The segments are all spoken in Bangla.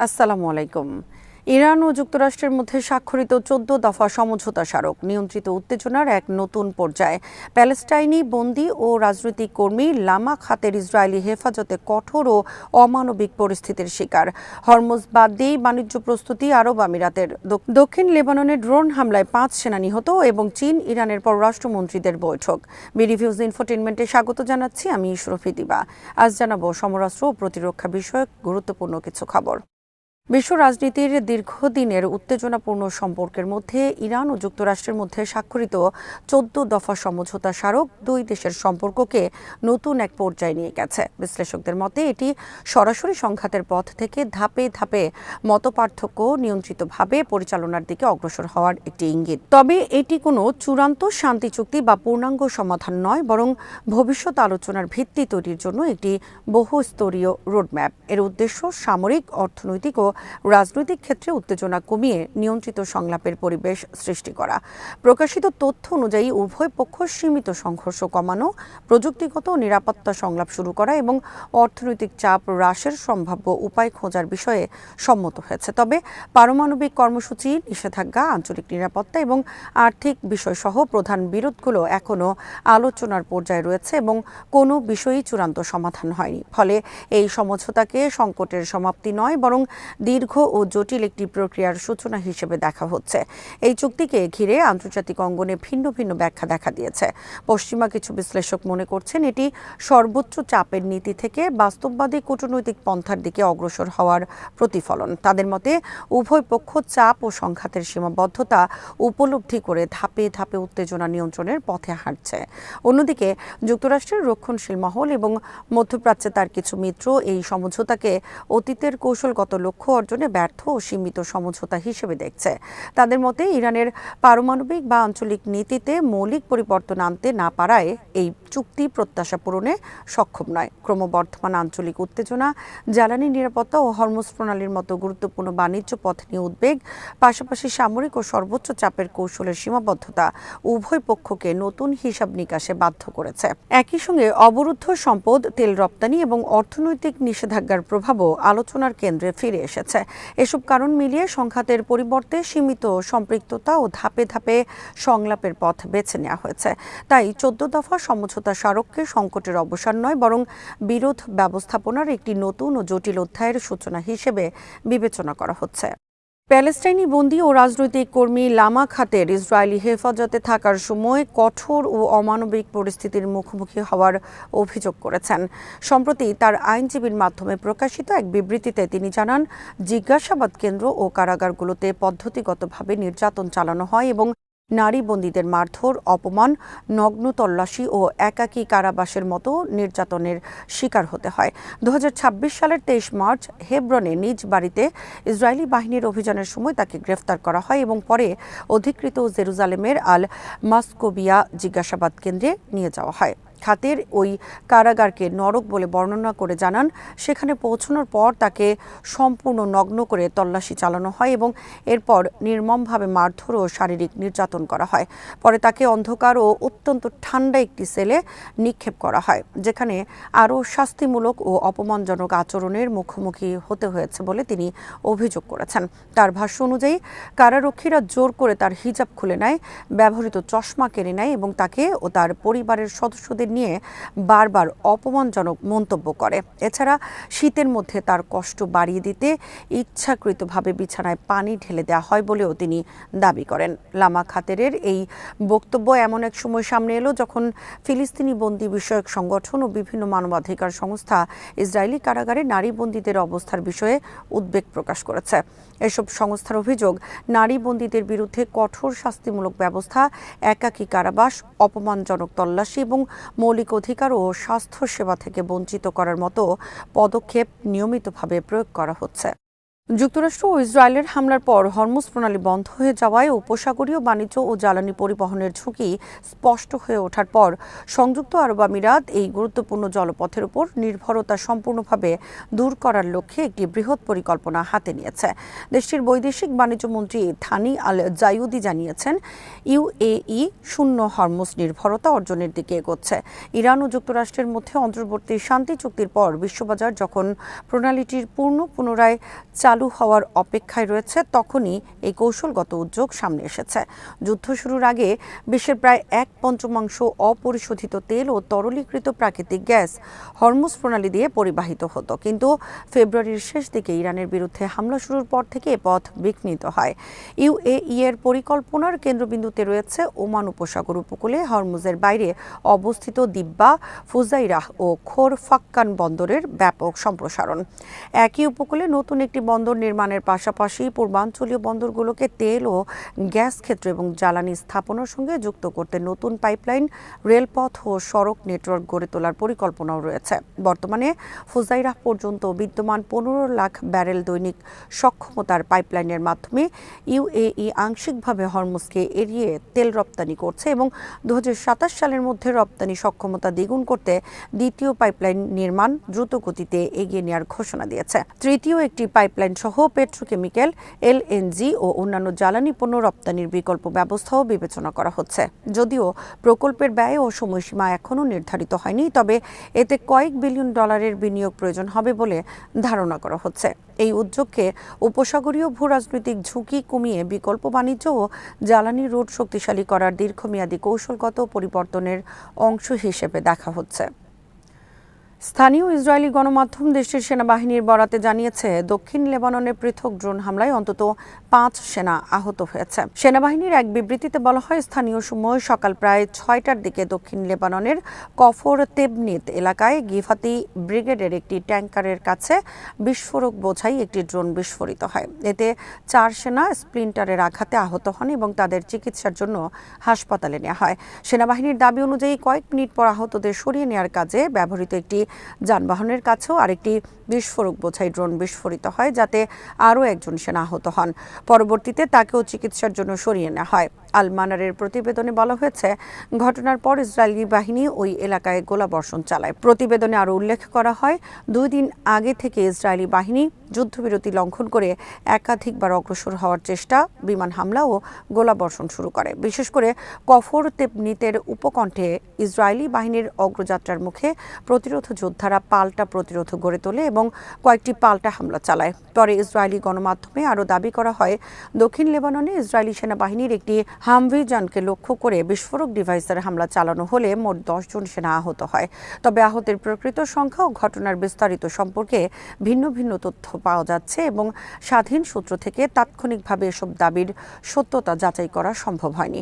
আসসালামু আলাইকুম। ইরান ও যুক্তরাষ্ট্রের মধ্যে স্বাক্ষরিত ১৪ দফা সমঝোতা স্মারক নিয়ন্ত্রিত উত্তেজনার এক নতুন পর্যায়ে। প্যালেস্টাইনি বন্দী ও রাজনৈতিক কর্মী লামা খাতের ইসরায়েলি হেফাজতে কঠোর ও অমানবিক পরিস্থিতির শিকার। হরমুজ বাদ দিয়েই বাণিজ্য প্রস্তুতি আরব আমিরাতের। দক্ষিণ লেবাননে ড্রোন হামলায় ৫ সেনা নিহত এবং চীন ইরানের পররাষ্ট্রমন্ত্রীদের বৈঠক। বিডিভিউজ ইনফোটেইনমেন্টে স্বাগত জানাচ্ছি আমি ইশরফি দিবা। আজ জানাবো সমরাস্ত্র ও প্রতিরক্ষা বিষয়ক গুরুত্বপূর্ণ কিছু খবর। বিশ্ব রাজনীতির দীর্ঘদিনের উত্তেজনাপূর্ণ সম্পর্কের মধ্যে ইরান ও যুক্তরাষ্ট্রের মধ্যে স্বাক্ষরিত ১৪ দফা সমঝোতা স্মারক দুই দেশের সম্পর্ককে নতুন এক পর্যায়ে নিয়ে গেছে। বিশ্লেষকদের মতে এটি সরাসরি সংঘাতের পথ থেকে ধাপে ধাপে মতপার্থক্য নিয়ন্ত্রিতভাবে পরিচালনার দিকে অগ্রসর হওয়ার একটি ইঙ্গিত। তবে এটি কোনো চূড়ান্ত শান্তি চুক্তি বা পূর্ণাঙ্গ সমাধান নয়, বরং ভবিষ্যৎ আলোচনার ভিত্তি তৈরির জন্য একটি বহুস্তরীয় রোডম্যাপ। এর উদ্দেশ্য সামরিক, অর্থনৈতিক ও রাজনৈতিক ক্ষেত্রে উত্তেজনা কমিয়ে নিয়ন্ত্রিত সংলাপের পরিবেশ সৃষ্টি করা। প্রকাশিত তথ্য অনুযায়ী উভয় পক্ষ সীমিত সংঘর্ষ কমানো, প্রযুক্তিগত নিরাপত্তা সংলাপ শুরু করা এবং অর্থনৈতিক চাপ হ্রাসের সম্ভাব্য উপায় খোঁজার বিষয়ে সম্মত হয়েছে। তবে পারমাণবিক কর্মসূচি, নিষেধাজ্ঞা, আঞ্চলিক নিরাপত্তা এবং আর্থিক বিষয়সহ প্রধান বিরোধগুলো এখনও আলোচনার পর্যায়ে রয়েছে এবং কোনো বিষয়ই চূড়ান্ত সমাধান হয়নি। ফলে এই সমঝোতাকে সংকটের সমাপ্তি নয়, বরং দীর্ঘ ও জটিল একটি প্রক্রিয়ার সূচনা হিসেবে দেখা হচ্ছে। এই চুক্তিকে ঘিরে আন্তর্জাতিক অঙ্গনে ভিন্ন ভিন্ন ব্যাখ্যা দেখা দিয়েছে। পশ্চিমা কিছু বিশ্লেষক মনে করছেন এটি সর্বোচ্চ চাপের নীতি থেকে বাস্তববাদী কূটনৈতিক পন্থার দিকে অগ্রসর হওয়ার প্রতিফলন। তাদের মতে উভয় পক্ষ চাপ ও সংঘাতের সীমাবদ্ধতা উপলব্ধি করে ধাপে ধাপে উত্তেজনা নিয়ন্ত্রণের পথে হাঁটছে। অন্যদিকে যুক্তরাষ্ট্রের রক্ষণশীল মহল এবং মধ্যপ্রাচ্যে তার কিছু মিত্র এই সমঝোতাকে অতীতের কৌশলগত লক্ষ্য অর্জনে ব্যর্থ ও সীমিত সমঝোতা হিসেবে দেখছে। তাদের মতে ইরানের পারমাণবিক বা আঞ্চলিক নীতিতে মৌলিক পরিবর্তন আনতে না পারায় এই চুক্তি প্রত্যাশা পূরণে সক্ষম নয়। ক্রমবর্ধমান আঞ্চলিক উত্তেজনা, জ্বালানি নিরাপত্তা ও হরমুজ প্রণালীর মতো গুরুত্বপূর্ণ বাণিজ্য পথ নিয়ে উদ্বেগ, পাশাপাশি সামরিক ও সর্বোচ্চ চাপের কৌশলের সীমাবদ্ধতা উভয় পক্ষকে নতুন হিসাব নিকাশে বাধ্য করেছে। একই সঙ্গে অবরুদ্ধ সম্পদ, তেল রপ্তানি এবং অর্থনৈতিক নিষেধাজ্ঞার প্রভাবও আলোচনার কেন্দ্রে ফিরে এসেছে। এসব কারণ মিলিয়ে সংঘাতের পরিবর্তে সীমিত সম্পৃক্ততা ও ধাপে ধাপে সংলাপের পথ বেছে নেওয়া হয়েছে। তাই ১৪ দফা সমঝোতা স্মারককে সংকটের অবসান নয়, বরং বিরোধ ব্যবস্থাপনার একটি নতুন ও জটিল অধ্যায়ের সূচনা হিসেবে বিবেচনা করা হচ্ছে। প্যালেস্টাইনি বন্দী ও রাজনৈতিক কর্মী লামা খাতের ইসরায়েলি হেফাজতে থাকার সময় কঠোর ও অমানবিক পরিস্থিতির মুখোমুখি হওয়ার অভিযোগ করেছেন। সম্প্রতি তার আইনজীবীর মাধ্যমে প্রকাশিত এক বিবৃতিতে তিনি জানান, জিজ্ঞাসাবাদ কেন্দ্র ও কারাগারগুলোতে পদ্ধতিগতভাবে নির্যাতন চালানো হয় এবং নারী বন্দীদের মারধর, অপমান, নগ্ন তল্লাশি ও একাকী কারাবাসের মতো নির্যাতনের শিকার হতে হয়। ২০২৬ সালের ২৩ মার্চ হেব্রনে নিজ বাড়িতে ইসরায়েলি বাহিনীর অভিযানের সময় তাকে গ্রেফতার করা হয় এবং পরে অধিকৃত জেরুজালেমের আল মাসকোবিয়া জিজ্ঞাসাবাদ কেন্দ্রে নিয়ে যাওয়া হয়। খাতের ওই কারাগারকে নরক বলে বর্ণনা করে জানান, সেখানে পৌঁছানোর পর তাকে সম্পূর্ণ নগ্ন করে তল্লাশি চালানো হয় এবং এরপর নির্মমভাবে মারধর ও শারীরিক নির্যাতন করা হয়। পরে তাকে অন্ধকার ও অত্যন্ত ঠান্ডা একটি সেলে নিক্ষেপ করা হয়, যেখানে আরও শাস্তিমূলক ও অপমানজনক আচরণের মুখোমুখি হতে হয়েছে বলে তিনি অভিযোগ করেছেন। তার ভাষ্য অনুযায়ী কারারক্ষীরা জোর করে তার হিজাব খুলে নেয়, ব্যবহৃত চশমা কেড়ে নেয় এবং তাকে ও তার পরিবারের সদস্যদের নিয়ে বারবার অপমানজনক মন্তব্য করে। এছাড়া শীতের মধ্যে তার কষ্ট বাড়িয়ে দিতে ইচ্ছাকৃতভাবে বিছানায় পানি ঢেলে দেওয়া হয় বলেও তিনি দাবি করেন। লামা খাতেরের এই বক্তব্য এমন এক সময় সামনে এলো যখন ফিলিস্তিনি বন্দী বিষয়ক সংগঠন ও বিভিন্ন মানবাধিকার সংস্থা ইসরায়েলি কারাগারে নারী বন্দীদের অবস্থার বিষয়ে উদ্বেগ প্রকাশ করেছে। এসব সংস্থার অভিযোগ, নারী বন্দীদের বিরুদ্ধে কঠোর শাস্তিমূলক ব্যবস্থা, একাকী কারাবাস, অপমানজনক তল্লাশি এবং মৌলিক অধিকার ও স্বাস্থ্যসেবা থেকে বঞ্চিত করার মতো পদক্ষেপ নিয়মিতভাবে প্রয়োগ করা হচ্ছে। যুক্তরাষ্ট্র ও ইসরায়েলের হামলার পর হরমুজ প্রণালী বন্ধ হয়ে যাওয়ায় উপসাগরীয় বাণিজ্য ও জ্বালানি পরিবহনের ঝুঁকি স্পষ্ট হয়ে ওঠার পর সংযুক্ত আরব আমিরাত এই গুরুত্বপূর্ণ জলপথের উপর নির্ভরতা সম্পূর্ণভাবে দূর করার লক্ষ্যে একটি বৃহৎ পরিকল্পনা হাতে নিয়েছে। দেশটির বৈদেশিক বাণিজ্য মন্ত্রী থানি আল জায়ুদি জানিয়েছেন, ইউএই শূন্য হরমুজ নির্ভরতা অর্জনের দিকে এগোচ্ছে। ইরান ও যুক্তরাষ্ট্রের মধ্যে অন্তর্বর্তী শান্তি চুক্তির পর বিশ্ববাজার যখন প্রণালীটির পুনরায় চালু চালু হওয়ার অপেক্ষায় রয়েছে তখনই এই কৌশলগত উদ্যোগ সামনে এসেছে। যুদ্ধ শুরুর আগে বিশ্বের প্রায় 1/5 অপরিশোধিত তেল ও তরলীকৃত প্রাকৃতিক গ্যাস হরমুজ প্রণালী দিয়ে পরিবাহিত হতো, কিন্তু ফেব্রুয়ারির শেষ দিকে ইরানের বিরুদ্ধে হামলা শুরুর পর থেকে এ পথ বিঘ্নিত হয়। ইউএই এর পরিকল্পনার কেন্দ্রবিন্দুতে রয়েছে ওমান উপসাগর উপকূলে হরমুজের বাইরে অবস্থিত দিব্বা, ফুজাইরাহ ও খোর ফাক্কান বন্দরের ব্যাপক সম্প্রসারণ। একই উপকূলে নতুন একটি বন্দর নির্মাণের পাশাপাশি পূর্বাঞ্চলীয় বন্দরগুলোকে তেল ও গ্যাস ক্ষেত্র এবং জ্বালানি স্থাপনার সঙ্গে যুক্ত করতে নতুন পাইপলাইন, রেলপথ ও সড়ক নেটওয়ার্ক গড়ে তোলার পরিকল্পনাও রয়েছে। বর্তমানে ফুজাইরাহ পর্যন্ত বিদ্যমান 15 লাখ ব্যারেল দৈনিক সক্ষমতার পাইপলাইনের মাধ্যমে ইউএই আংশিকভাবে হরমুজকে এড়িয়ে তেল রপ্তানি করছে এবং 2027 সালের মধ্যে রপ্তানি সক্ষমতা দ্বিগুণ করতে দ্বিতীয় পাইপলাইন নির্মাণ দ্রুত গতিতে এগিয়ে নেওয়ার ঘোষণা দিয়েছে। তৃতীয় একটি পাইপলাইন সহ পেট্রোকেমিক্যাল, এলএনজি ও অন্যান্য জ্বালানি পণ্য রপ্তানির বিকল্প ব্যবস্থাও বিবেচনা করা হচ্ছে। যদিও প্রকল্পের ব্যয় ও সময়সীমা এখনও নির্ধারিত হয়নি, তবে এতে কয়েক বিলিয়ন ডলারের বিনিয়োগ প্রয়োজন হবে বলে ধারণা করা হচ্ছে। এই উদ্যোগকে উপসাগরীয় ভূরাজনৈতিক ঝুঁকি কমিয়ে বিকল্প বাণিজ্য ও জ্বালানি রুট শক্তিশালী করার দীর্ঘমেয়াদী কৌশলগত পরিবর্তনের অংশ হিসেবে দেখা হচ্ছে। স্থানীয় ইসরায়েলি গণমাধ্যম দেশটির সেনাবাহিনীর বরাতে জানিয়েছে, দক্ষিণ লেবাননের পৃথক ড্রোন হামলায় অন্তত 5 সেনা আহত হয়েছে। সেনাবাহিনীর এক বিবৃতিতে বলা হয়, স্থানীয় সময় সকাল প্রায় 6টার দিকে দক্ষিণ লেবাননের কফর তেবনিত এলাকায় গিভাতি ব্রিগেডের একটি ট্যাঙ্কারের কাছে বিস্ফোরক বোঝাই একটি ড্রোন বিস্ফোরিত হয়। এতে 4 সেনা স্প্লিন্টারের আঘাতে আহত হন এবং তাদের চিকিৎসার জন্য হাসপাতালে নেওয়া হয়। সেনাবাহিনীর দাবি অনুযায়ী কয়েক মিনিট পর আহতদের সরিয়ে নেওয়ার কাজে ব্যবহৃত একটি যানবাহনের কাছেও আরেকটি বিস্ফোরক বোঝাই ড্রোন বিস্ফোরিত হয়, যাতে আরও একজন সেনা আহত হন। পরবর্তীতে তাকেও চিকিৎসার জন্য সরিয়ে নেওয়া হয়। আল মানারের প্রতিবেদনে বলা হয়েছে, ঘটনার পর ইসরায়েলি বাহিনী ওই এলাকায় গোলাবর্ষণ চালায়। প্রতিবেদনে আরও উল্লেখ করা হয়, 2 দিন আগে থেকে ইসরায়েলি বাহিনী যুদ্ধবিরতি লঙ্ঘন করে একাধিকবার অগ্রসর হওয়ার চেষ্টা, বিমান হামলা ও গোলাবর্ষণ শুরু করে। বিশেষ করে কফর তেবনিতের উপকণ্ঠে ইসরায়েলি বাহিনীর অগ্রযাত্রার মুখে প্রতিরোধ যোদ্ধারা পাল্টা প্রতিরোধ গড়ে তোলে এবং কয়েকটি পাল্টা হামলা চালায়। পরে ইসরায়েলি গণমাধ্যমে আরও দাবি করা হয়, দক্ষিণ লেবাননে ইসরায়েলি সেনাবাহিনীর একটি হামভি যানকে লক্ষ্য করে বিস্ফোরক ডিভাইসের হামলা চালানো হলে মোট 10 জন সেনা আহত হয়। তবে আহতের প্রকৃত সংখ্যা ও ঘটনার বিস্তারিত সম্পর্কে ভিন্ন ভিন্ন তথ্য পাওয়া যাচ্ছে এবং স্বাধীন সূত্র থেকে তাৎক্ষণিকভাবে এসব দাবির সত্যতা যাচাই করা সম্ভব হয়নি।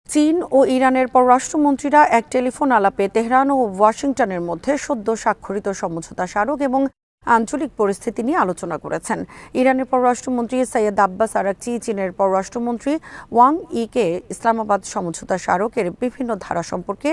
চীন ও ইরানের পররাষ্ট্রমন্ত্রীরা এক টেলিফোন আলাপে তেহরান ও ওয়াশিংটনের মধ্যে সদ্য স্বাক্ষরিত সমঝোতা স্মারক এবং আঞ্চলিক পরিস্থিতি নিয়ে আলোচনা করেছেন। ইরানের পররাষ্ট্রমন্ত্রী সৈয়দ আব্বাস আরাকচি চীনের পররাষ্ট্রমন্ত্রী ওয়াং ইকে ইসলামাবাদ সমঝোতা স্মারকের বিভিন্ন ধারা সম্পর্কে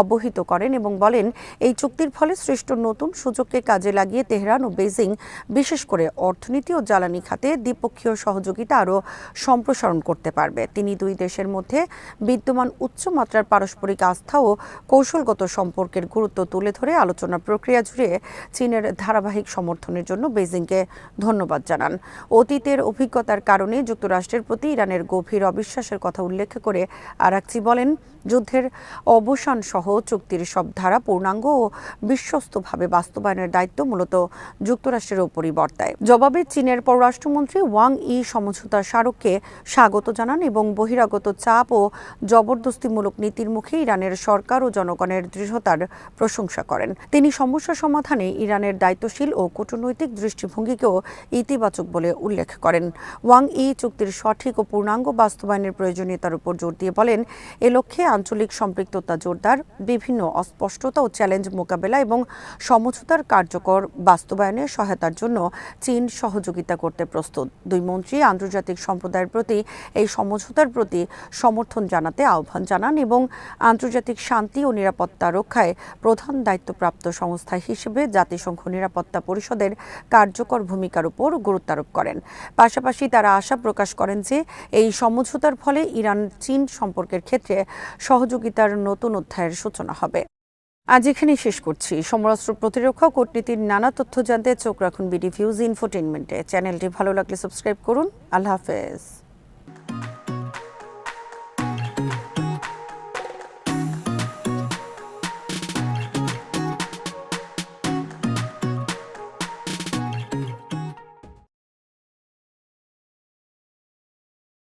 অবহিত করেন এবং বলেন, এই চুক্তির ফলে সৃষ্ট নতুন সুযোগকে কাজে লাগিয়ে তেহরান ও বেইজিং বিশেষ করে অর্থনীতি ও জ্বালানি খাতে দ্বিপক্ষীয় সহযোগিতা আরও সম্প্রসারণ করতে পারবে। তিনি দুই দেশের মধ্যে বিদ্যমান উচ্চমাত্রার পারস্পরিক আস্থা ও কৌশলগত সম্পর্কের গুরুত্ব তুলে ধরে আলোচনা প্রক্রিয়া জুড়ে চীনের ধারাবাহিক সমর্থনের জন্য বেইজিংকে ধন্যবাদ জানান। অতীতের অভিজ্ঞতার কারণে যুক্তরাষ্ট্রের প্রতি ইরানের গভীর অবিশ্বাসের কথা উল্লেখ করে আরাকচি বলেন, যুদ্ধের অবসান সহ চুক্তির সব ধারা পূর্ণাঙ্গ ও বিশ্বস্তভাবে বাস্তবায়নের দায়িত্ব মূলত যুক্তরাষ্ট্রের ওপরই বর্তায়। জবাবে চীনের পররাষ্ট্রমন্ত্রী ওয়াং ই সমঝোতা স্মারককে স্বাগত জানান এবং বহিরাগত চাপ ও জবরদস্তিমূলক নীতির মুখে ইরানের সরকার ও জনগণের দৃঢ়তার প্রশংসা করেন। তিনি সমস্যা সমাধানে ইরানের দায়িত্বশীল ও কূটনৈতিক দৃষ্টিভঙ্গিকেও ইতিবাচক বলে উল্লেখ করেন। ওয়াং ই চুক্তির সঠিক ও পূর্ণাঙ্গ বাস্তবায়নের প্রয়োজনীয়তার উপর জোর দিয়ে বলেন, এ লক্ষ্যে আঞ্চলিক সম্পৃক্ততা জোরদার, বিভিন্ন অস্পষ্টতা ও চ্যালেঞ্জ মোকাবেলা এবং সমঝোতার কার্যকর বাস্তবায়নে সহায়তার জন্য চীন সহযোগিতা করতে প্রস্তুত। দুই মন্ত্রী আন্তর্জাতিক সম্প্রদায়ের প্রতি এই সমঝোতার প্রতি সমর্থন জানাতে আহ্বান জানান এবং আন্তর্জাতিক শান্তি ও নিরাপত্তা রক্ষায় প্রধান দায়িত্বপ্রাপ্ত সংস্থা হিসেবে জাতিসংঘ নিরাপত্তা পরিষদের কার্যকর ভূমিকার উপর গুরুত্ব আরোপ করেন। পাশাপাশি তারা আশা প্রকাশ করেন যে এই সমঝোতার ফলে ইরান চীন সম্পর্কের ক্ষেত্রে সহযোগিতার নতুন অধ্যায়ের সূচনা হবে। আজ এখানেই শেষ করছি। সমরাস্ত্র প্রতিরক্ষা কূটনীতির নানা তথ্য জানতে চোখ রাখুন বিডি ভিউজ ইনফোটেইনমেন্টে। চ্যানেলটি ভালো লাগলে সাবস্ক্রাইব করুন। আল্লাহ হাফেজ।